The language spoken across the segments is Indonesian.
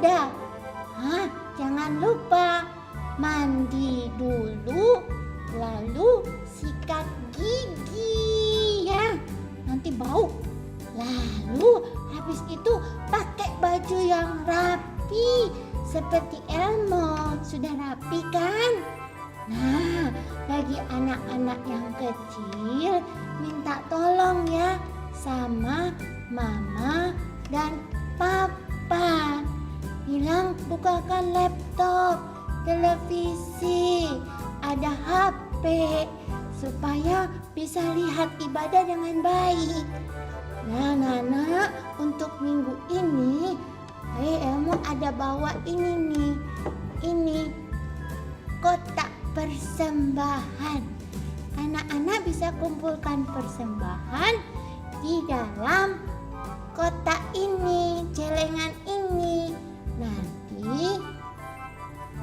ibadah. Jangan lupa mandi dulu, lalu sikat gigi ya. Nanti bau. Lalu habis itu pakai baju yang rapi seperti Elmo. Sudah rapi kan? Nah, bagi anak-anak yang kecil minta tolong ya sama mama dan papa. Bilang bukakan laptop, televisi, ada HP supaya bisa lihat ibadah dengan baik. Nah, Nana, untuk minggu ini Elmo ada bawa ini nih. Ini kotak persembahan. Anak-anak bisa kumpulkan persembahan di dalam kotak ini, celengan ini. Nanti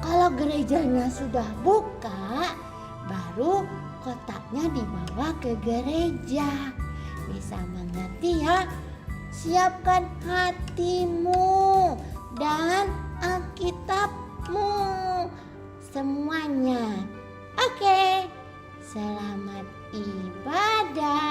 kalau gerejanya sudah buka, baru kotaknya dibawa ke gereja. Bisa mengerti ya? Siapkan hatimu dan Alkitabmu semuanya. Oke, selamat ibadah.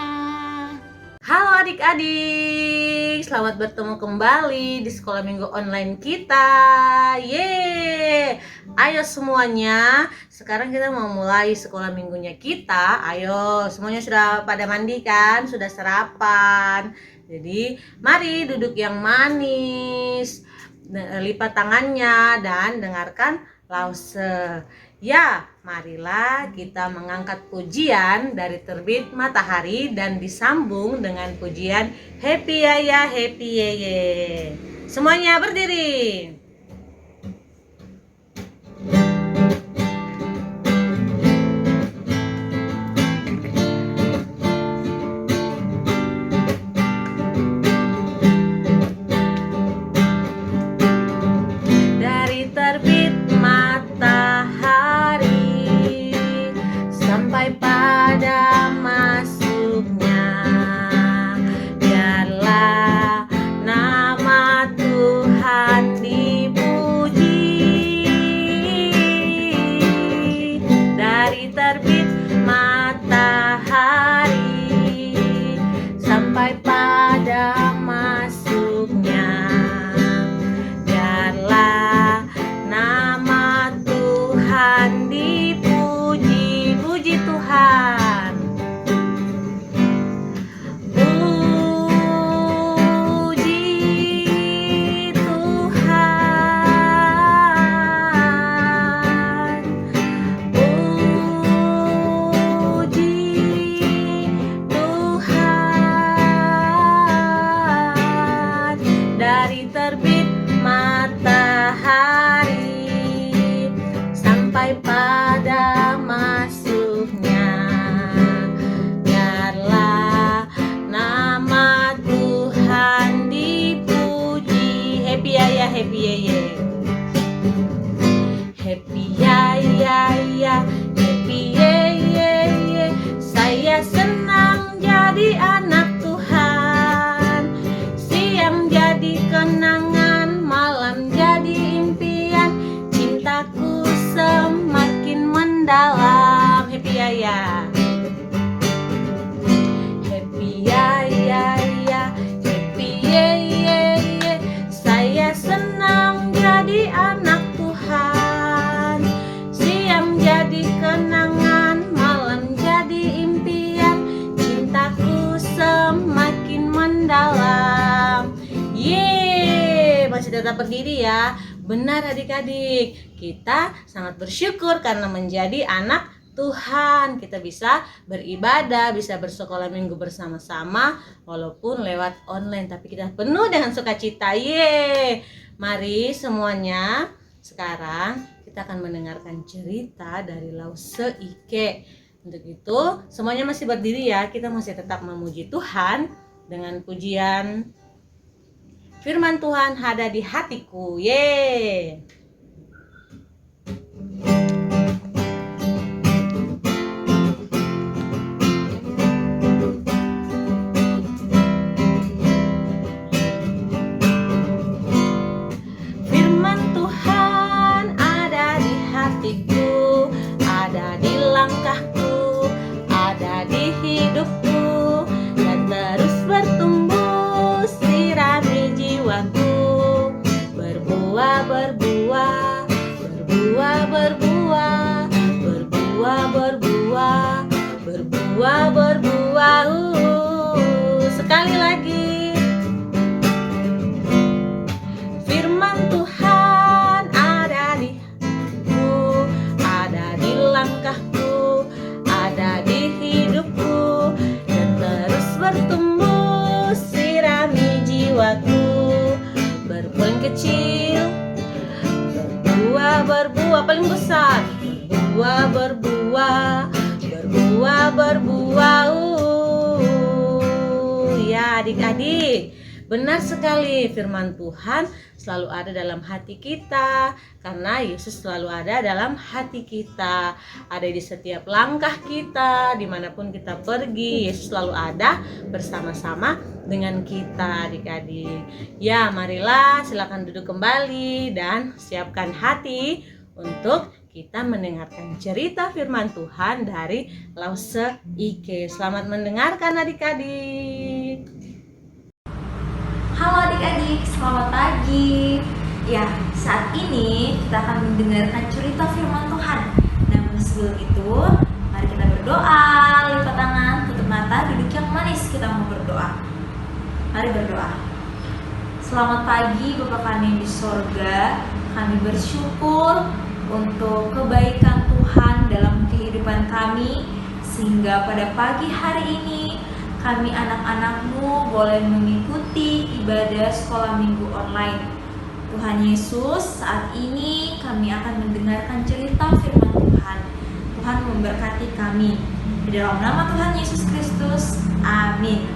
Halo adik-adik, selamat bertemu kembali di sekolah minggu online kita. Yeay, ayo semuanya, sekarang kita mau mulai sekolah minggunya kita. Ayo, semuanya sudah pada mandi kan? Sudah sarapan. Jadi, mari duduk yang manis, lipat tangannya dan dengarkan lause. Ya, marilah kita mengangkat pujian dari terbit matahari dan disambung dengan pujian Happy Yaya Happy Yeye. Semuanya berdiri. Dari terbit matahari sampai pada masuknya, biarlah nama Tuhan dipuji. Dari terbit matahari sampai pada masuknya, biarlah nama Tuhan dipuji. Puji Tuhan. Puji Tuhan. Puji Tuhan. Dari terbit matahari sampai pada masuknya, biarlah nama Tuhan dipuji. Happy Yaya Happy Yeye. Happy Yaya Happy Yeye. Saya senang jadi anak Tuhan. Siang jadi kenangan, malam jadi impian. Cintaku semakin mendalam. Happy Yaya. Happy Yaya Happy Yeye. Saya senang jadi anak Tuhan. Siang jadi kenangan, malam jadi impian. Cintaku semakin mendalam. Yeay, masih tetap berdiri ya. Benar adik-adik, kita sangat bersyukur karena menjadi anak Tuhan. Kita bisa beribadah, bisa bersekolah minggu bersama-sama walaupun lewat online, tapi kita penuh dengan sukacita. Yeay. Mari semuanya, sekarang kita akan mendengarkan cerita dari Lause Ike. Untuk itu, semuanya masih berdiri ya. Kita masih tetap memuji Tuhan dengan pujian Firman Tuhan ada di hatiku. Yeay. Firman berbuah, berbuah, berbuah, berbuah, berbuah, berbuah, berbuah, berbuah. Sekali lagi. Firman Tuhan ada di hatiku, ada di langkahku, ada di hidupku, dan terus bertumbuh sirami jiwaku. Berbuah kecil, berbuah, berbuah paling besar, berbuah, berbuah, berbuah, berbuah. Ya adik-adik, benar sekali, firman Tuhan selalu ada dalam hati kita, karena Yesus selalu ada dalam hati kita, ada di setiap langkah kita, dimanapun kita pergi, Yesus selalu ada bersama-sama dengan kita adik-adik. Ya, marilah silakan duduk kembali dan siapkan hati untuk kita mendengarkan cerita firman Tuhan dari Lause Ike. Selamat mendengarkan adik-adik. Halo adik-adik, selamat pagi. Ya, saat ini kita akan mendengarkan cerita firman Tuhan. Namun sebelum itu, mari kita berdoa. Lipat tangan, tutup mata, duduk yang manis. Kita mau berdoa. Mari berdoa. Selamat pagi Bapa kami di sorga. Kami bersyukur untuk kebaikan Tuhan dalam kehidupan kami, sehingga pada pagi hari ini kami anak-anak-Mu boleh mengikuti ibadah sekolah minggu online. Tuhan Yesus, saat ini kami akan mendengarkan cerita firman Tuhan. Tuhan memberkati kami. Di dalam nama Tuhan Yesus Kristus, amin.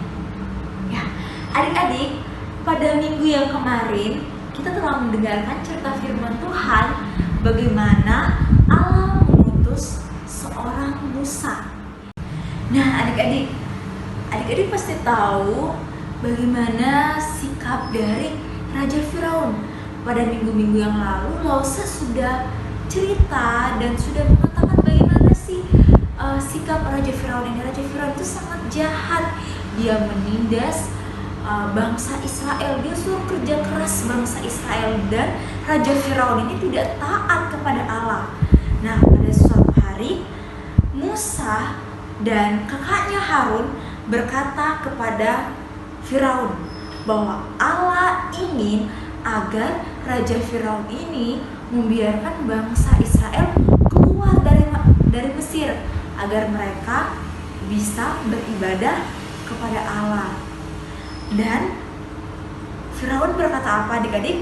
Ya, adik-adik, pada minggu yang kemarin kita telah mendengarkan cerita firman Tuhan, bagaimana Allah mengutus seorang Musa. Nah, adik-adik pasti tahu bagaimana sikap dari Raja Firaun. Pada minggu-minggu yang lalu, Lause sudah cerita dan sudah mengatakan bagaimana sih sikap Raja Firaun ini. Raja Firaun itu sangat jahat. Dia menindas bangsa Israel. Dia suruh kerja keras bangsa Israel, dan Raja Firaun ini tidak taat kepada Allah. Nah, pada suatu hari Musa dan kakaknya Harun berkata kepada Firaun bahwa Allah ingin agar Raja Firaun ini membiarkan bangsa Israel keluar dari Mesir, agar mereka bisa beribadah kepada Allah. Dan Firaun berkata apa adik-adik?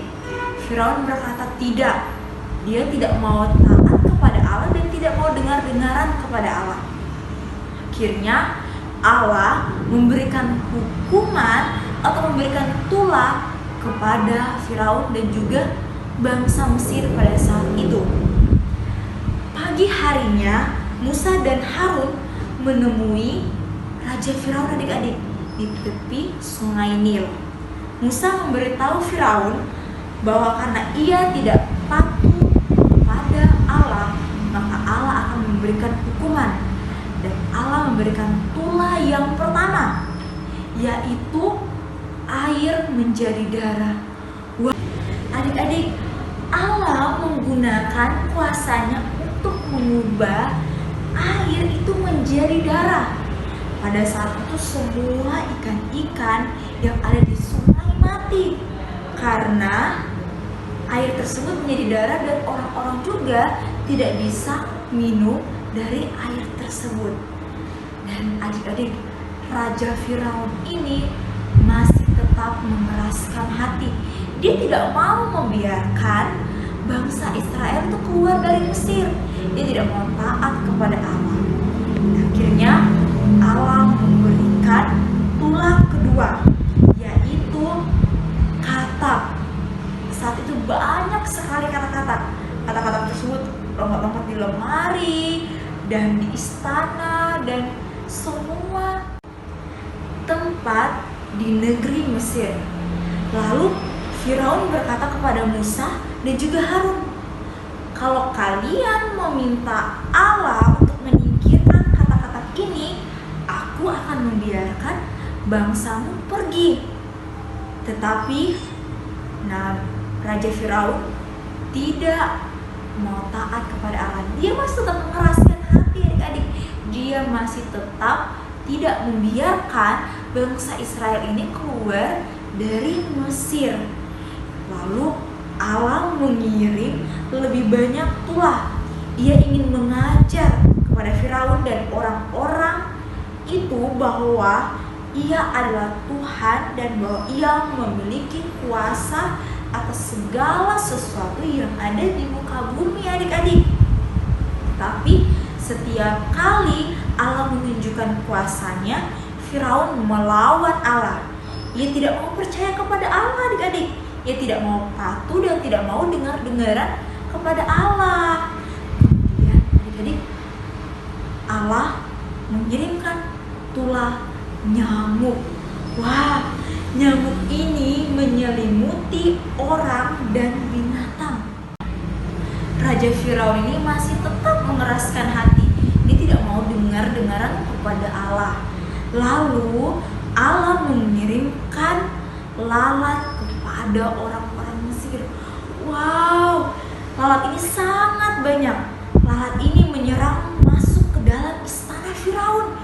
Firaun berkata tidak. Dia tidak mau taat kepada Allah dan tidak mau dengar-dengaran kepada Allah. Akhirnya Allah memberikan hukuman atau memberikan tulah kepada Firaun dan juga bangsa Mesir pada saat itu. Pagi harinya Musa dan Harun menemui Raja Firaun adik-adik di tepi sungai Nil. Musa memberitahu Firaun bahwa karena ia tidak patuh kepada Allah, maka Allah akan memberikan hukuman. Dan Allah memberikan tulah yang pertama, yaitu air menjadi darah. Wah, adik-adik, Allah menggunakan kuasanya untuk mengubah air itu menjadi darah. Pada saat itu semua ikan-ikan yang ada di sungai mati karena air tersebut menjadi darah, dan orang-orang juga tidak bisa minum dari air tersebut. Dan adik-adik, Raja Firaun ini masih tetap mengeraskan hati. Dia tidak mau membiarkan bangsa Israel itu keluar dari Mesir. Dia tidak mau taat kepada Allah. Akhirnya Allah memberikan tulah kedua, yaitu kata. Saat itu banyak sekali kata-kata. Kata-kata tersebut lompat-lompat di lemari dan di istana dan semua tempat di negeri Mesir. Lalu Firaun berkata kepada Musa dan juga Harun, kalau kalian meminta Allah untuk menyingkirkan kata-kata ini, aku akan membiarkan bangsamu pergi. Tetapi Raja Firaun tidak mau taat kepada Allah. Dia masih tetap mengeraskan hati adik-adik. Dia masih tetap tidak membiarkan bangsa Israel ini keluar dari Mesir. Lalu Allah mengirim lebih banyak tulah. Ia ingin mengajar kepada Firaun dan orang-orang itu bahwa ia adalah Tuhan dan bahwa ia memiliki kuasa atas segala sesuatu yang ada di muka bumi adik-adik. Tapi setiap kali Allah menunjukkan kuasanya, Firaun melawan Allah. Ia tidak mau percaya kepada Allah adik-adik. Ia tidak mau patuh dan tidak mau dengar-dengaran kepada Allah. Kemudian adik-adik, Allah mengirimkan tulah nyamuk. Wah, nyamuk ini menyelimuti orang dan binatang. Raja Firaun ini masih tetap mengeraskan hati. Dia tidak mau dengar-dengaran kepada Allah. Lalu Allah mengirimkan lalat kepada orang-orang Mesir. Wow, lalat ini sangat banyak. Lalat ini menyerang masuk ke dalam istana Firaun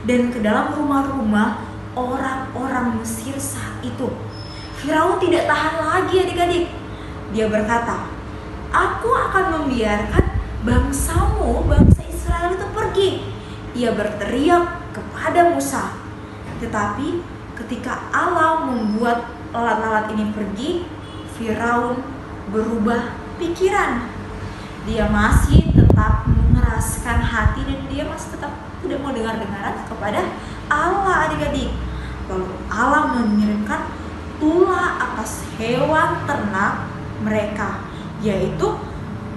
dan ke dalam rumah-rumah orang-orang Mesir saat itu. Firaun tidak tahan lagi adik-adik. Dia berkata, "Aku akan membiarkan bangsamu, bangsa Israel itu pergi." Ia berteriak kepada Musa. Tetapi ketika Allah membuat lalat-lalat ini pergi, Firaun berubah pikiran. Dia masih tetap mengeraskan hati dan dia masih tetap tidak mau dengar-dengaran kepada Allah adik-adik. Lalu Allah mengirimkan tulah atas hewan ternak mereka, yaitu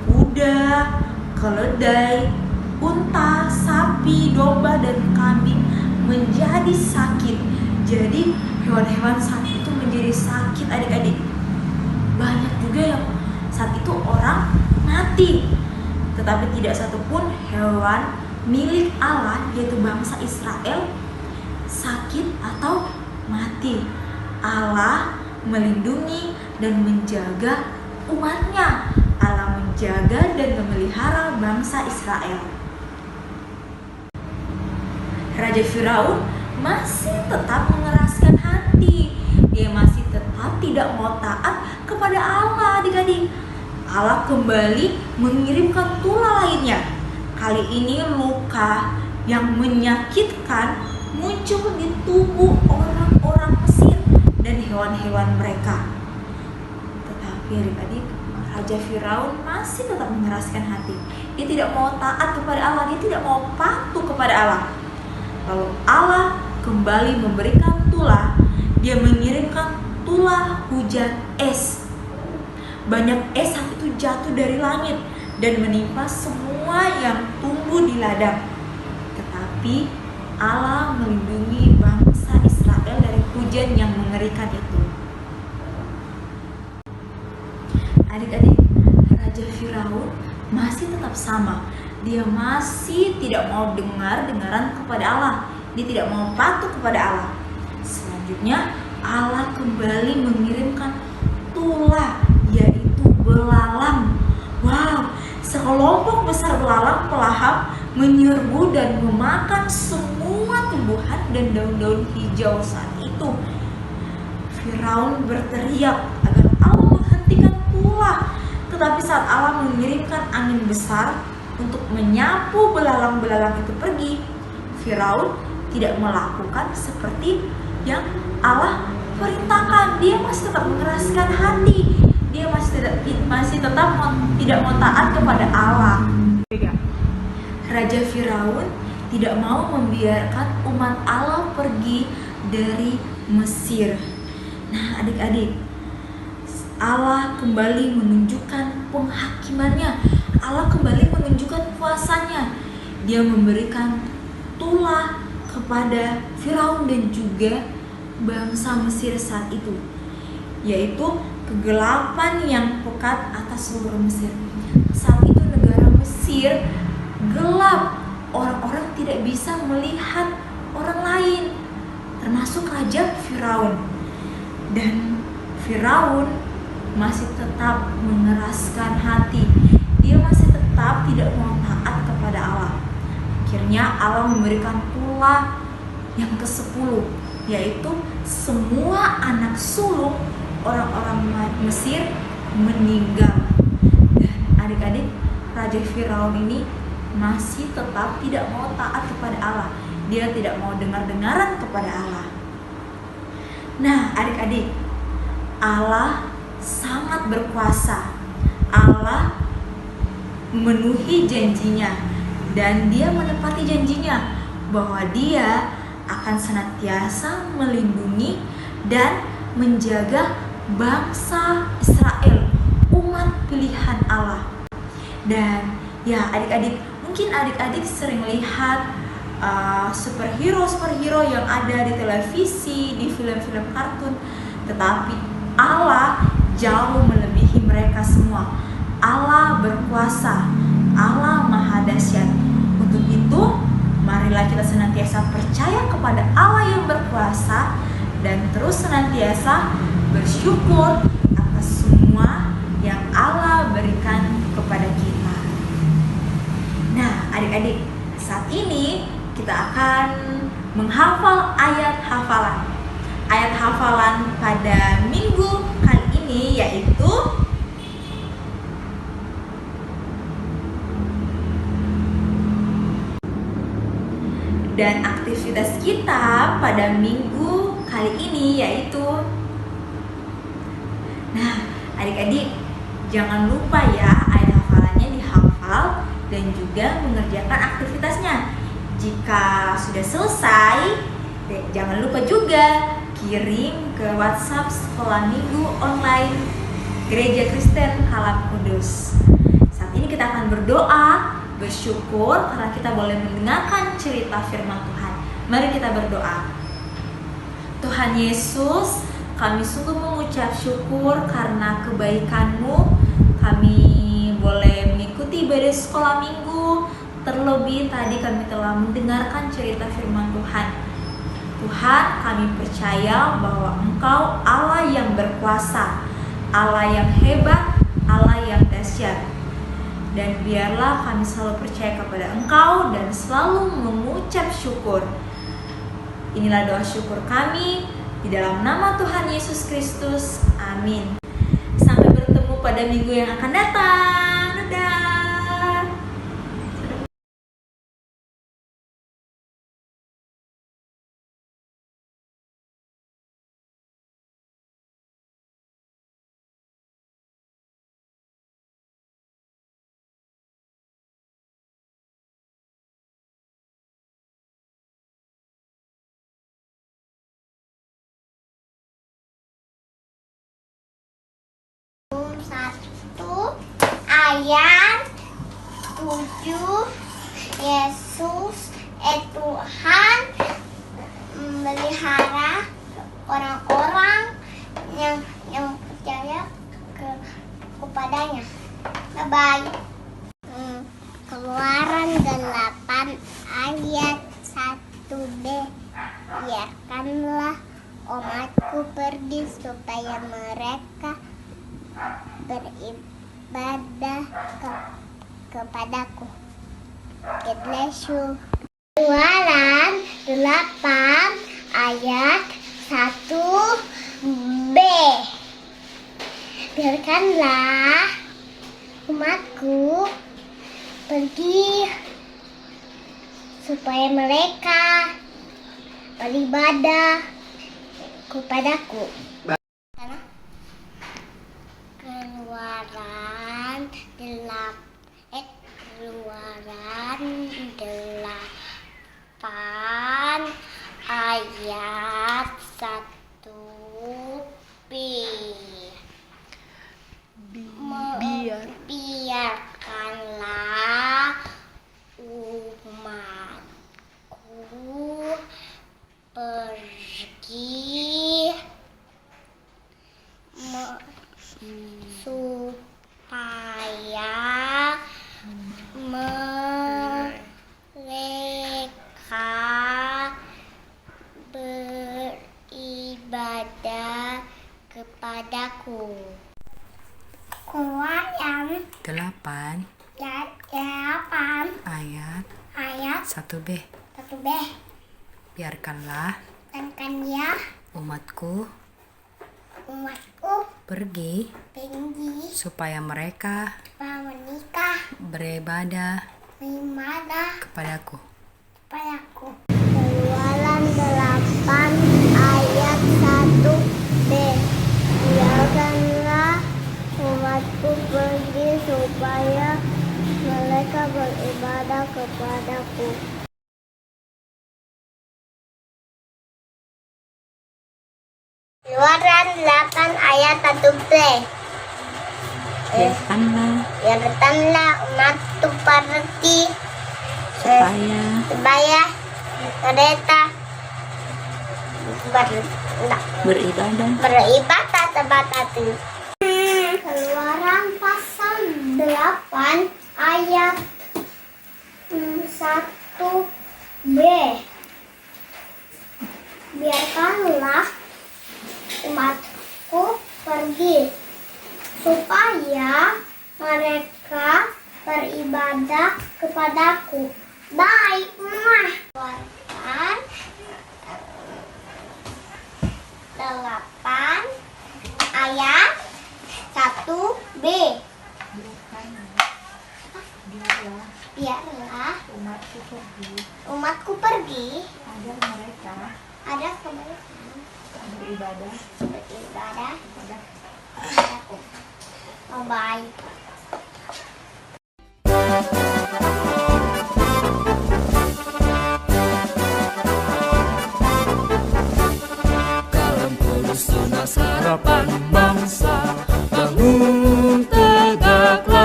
kuda, keledai, unta, sapi, domba, dan kambing menjadi sakit. Jadi hewan-hewan saat itu menjadi sakit adik-adik. Banyak juga yang saat itu orang mati. Tetapi tidak satupun hewan milik Allah, yaitu bangsa Israel, sakit atau mati. Allah melindungi dan menjaga umatnya. Allah menjaga dan memelihara bangsa Israel. Raja Firaun masih tetap mengeraskan hati. Dia masih tetap tidak mau taat kepada Allah adik-adik. Allah kembali mengirimkan tulah lainnya. Kali ini luka yang menyakitkan muncul di tubuh orang-orang Mesir dan hewan-hewan mereka. Tetapi adik-adik, Raja Firaun masih tetap mengeraskan hati. Dia tidak mau taat kepada Allah, dia tidak mau patuh kepada Allah. Lalu Allah kembali memberikan tulah. Dia mengirimkan tulah hujan es. Banyak es saat itu jatuh dari langit dan menimpa semua yang tumbuh di ladang. Tetapi Allah melindungi bangsa Israel dari hujan yang mengerikan itu. Adik-adik, Raja Firaun masih tetap sama. Dia masih tidak mau dengar-dengaran kepada Allah. Dia tidak mau patuh kepada Allah. Selanjutnya Allah kembali mengirimkan tulah, yaitu belalang. Wow, sekelompok besar belalang pelahap menyerbu dan memakan semua tumbuhan dan daun-daun hijau saat itu. Firaun berteriak agar Allah menghentikan tulah. Tetapi saat Allah mengirimkan angin besar untuk menyapu belalang-belalang itu pergi, Firaun tidak melakukan seperti yang Allah perintahkan. Dia masih tetap mengeraskan hati. Dia masih tetap tidak mau taat kepada Allah. Raja Firaun tidak mau membiarkan umat Allah pergi dari Mesir. Nah, adik-adik, Allah kembali menunjukkan penghakimannya. Allah kembali menunjukkan kuasanya. Dia memberikan tulah kepada Firaun dan juga bangsa Mesir saat itu, yaitu kegelapan yang pekat atas seluruh Mesir. Saat itu negara Mesir gelap. Orang-orang tidak bisa melihat orang lain, termasuk Raja Firaun. Dan Firaun masih tetap mengeraskan hati. Dia masih tetap tidak mau taat kepada Allah. Akhirnya Allah memberikan pula yang ke-10, yaitu semua anak sulung orang-orang Mesir meninggal. Dan adik-adik, Raja Firaun ini masih tetap tidak mau taat kepada Allah. Dia tidak mau dengar-dengaran kepada Allah. Nah, adik-adik, Allah sangat berkuasa. Allah memenuhi janjinya dan dia menepati janjinya bahwa dia akan senantiasa melindungi dan menjaga bangsa Israel, umat pilihan Allah. Dan ya adik-adik, mungkin adik-adik sering lihat superhero yang ada di televisi, di film-film kartun, tetapi Allah jauh melebihi mereka semua. Allah berkuasa, Allah maha dahsyat. Untuk itu, marilah kita senantiasa percaya kepada Allah yang berkuasa dan terus senantiasa bersyukur atas semua yang Allah berikan kepada kita. Nah, adik-adik, saat ini kita akan menghafal ayat hafalan. Ayat hafalan pada minggu kali ini yaitu dan aktivitas kita pada minggu kali ini yaitu, nah adik-adik jangan lupa ya ayat hafalannya dihafal dan juga mengerjakan aktivitasnya. Jika sudah selesai, jangan lupa juga kirim ke WhatsApp Sekolah Minggu Online Gereja Kristen Halam Kudus. Saat ini kita akan berdoa, bersyukur karena kita boleh mendengarkan cerita firman Tuhan. Mari kita berdoa. Tuhan Yesus, kami sungguh mengucap syukur karena kebaikan-Mu. Kami boleh mengikuti ibadah sekolah minggu. Terlebih tadi kami telah mendengarkan cerita firman Tuhan. Tuhan, kami percaya bahwa Engkau Allah yang berkuasa, Allah yang hebat, Allah yang dahsyat. Dan biarlah kami selalu percaya kepada Engkau dan selalu mengucap syukur. Inilah doa syukur kami di dalam nama Tuhan Yesus Kristus. Amin. Sampai bertemu pada minggu yang akan datang. Dadah. Satu ayat 7 Yesus Tuhan memelihara orang-orang yang percaya kepadanya. Bye-bye. Keluaran 8 ayat 1b. Biarkanlah umatku pergi supaya mereka beribadah kepadaku. God bless you. Keluaran 8 ayat 1b. Biarkanlah umatku pergi supaya mereka beribadah kepadaku. Keluaran 8 ayat 1b. Biarkanlah umatku pergi supaya mereka 8 8 ayat ayat 1b. 1b. Biarkanlah Dan ya umatku umatku pergi tinggi supaya mereka menikah beribadah kepadaku. kepadaku. Keluaran 8 ayat 1b. Biarkanlah umatku pergi supaya mereka beribadah kepadaku. Keluaran 8 ayat 1b. Biarkanlah umatku pergi supaya mereka beribadah kepadaku. Keluaran pasal 8 ayat 1b. Biarkanlah umatku pergi supaya mereka beribadah kepadaku. Baik, Keluaran 8 ayat 1b. Biarlah umatku pergi agar mereka beribadah kepadaku. Oh, baik. Kalam Kudus tunas harapan bangsa, bangun tegaklah.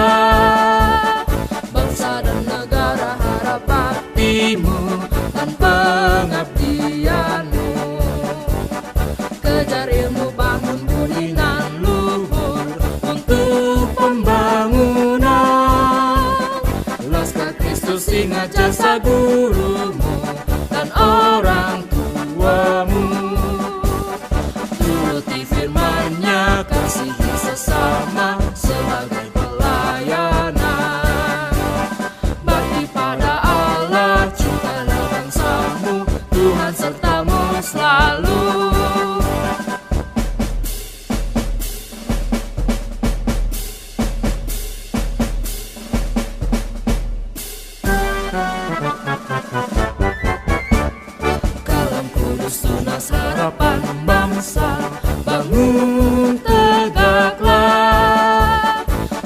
Bangsa dan negara harap baktimu dan pengabdianmu. Kejar ilmu, bangun budi nan luhur untuk pembangunan. Laskar Kristus, ingat jasa gurumu dan orang tuamu. Turuti firman-Nya, kasihi sesama sebagai pelayanan. Bakti pada Allah, cintalah bangsamu, Tuhan sertamu selalu. Kalam Kudus tunas harapan bangsa, bangun tegaklah.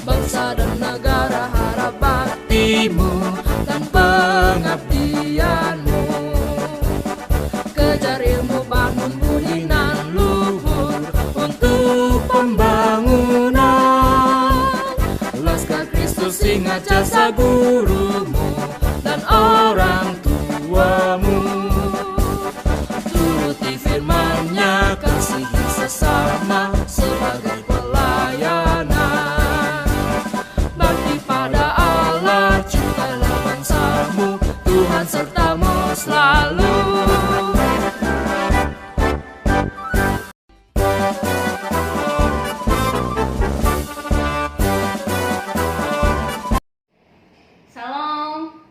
Bangsa dan negara harap baktimu dan pengabdianmu. Kejar ilmu, bangun budi nan luhur untuk pembangunan. Laskar Kristus, ingat jasa gurumu dan orang tuamu. Turuti firman-Nya, kasihi sesama sebagai pelayanan. Bakti pada Allah, cintalah bangsamu, Tuhan sertamu selalu. Salam.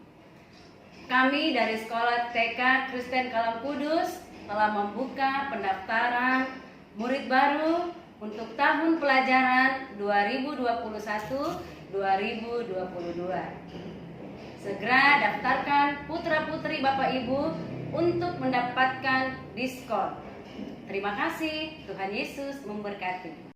Kami dari Sekolah TK Kristen Kalam Kudus telah membuka pendaftaran murid baru untuk tahun pelajaran 2021-2022. Segera daftarkan putra-putri Bapak Ibu untuk mendapatkan diskon. Terima kasih, Tuhan Yesus memberkati.